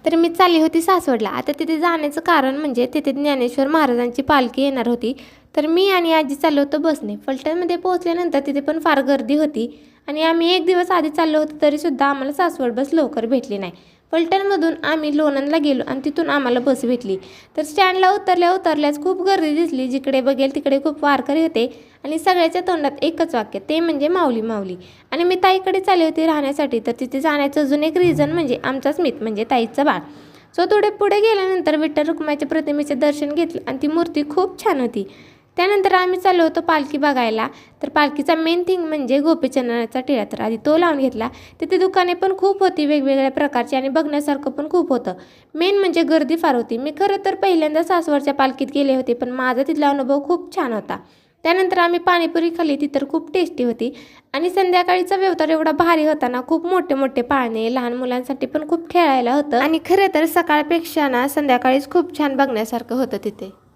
तर मी चालली होती सासवडला. आता तिथे जाण्याचं कारण म्हणजे तिथे ज्ञानेश्वर महाराजांची पालखी येणार होती. तर मी आणि आजी चाललो होतो बसने. फलटणमध्ये पोहोचल्यानंतर तिथे पण फार गर्दी होती आणि आम्ही एक दिवस आधी चाललो होतो तरीसुद्धा आम्हाला सासवड बस लवकर भेटली नाही. फलटणमधून आम्ही लोणंदला गेलो आणि तिथून आम्हाला बस भेटली. तर स्टँडला उतरल्याच खूप गर्दी दिसली. जिकडे बघेल तिकडे खूप वारकरी होते आणि सगळ्याच्या तोंडात एकच वाक्य, ते म्हणजे माऊली माऊली. आणि मी ताईकडे चालली होती राहण्यासाठी. तर तिथे जाण्याचं अजून एक रिझन म्हणजे आमचा स्मित म्हणजे ताईचं बाळ. सो थोडे पुढे गेल्यानंतर विठ्ठल रुक्माईच्या प्रतिमेचे दर्शन घेतलं आणि ती मूर्ती खूप छान होती. त्यानंतर आम्ही चाललो होतो पालखी बघायला. तर पालखीचा मेन थिंग म्हणजे गोपीचंदनाचा टिळा. तर आधी तो लावून घेतला. तिथे दुकाने पण खूप होती वेगवेगळ्या प्रकारची आणि बघण्यासारखं पण खूप होतं. मेन म्हणजे गर्दी फार होती. मी खरं तर पहिल्यांदा सासवडच्या पालखीत गेले होते, पण माझा तिथला अनुभव खूप छान होता. त्यानंतर आम्ही पाणीपुरी खाल्ली, ती तर खूप टेस्टी होती. आणि संध्याकाळीचा व्यवहार एवढा भारी होता ना, खूप मोठे मोठे पाळणे, लहान मुलांसाठी पण खूप खेळायला होतं आणि खरं तर सकाळपेक्षा ना संध्याकाळीच खूप छान बघण्यासारखं होतं तिथे.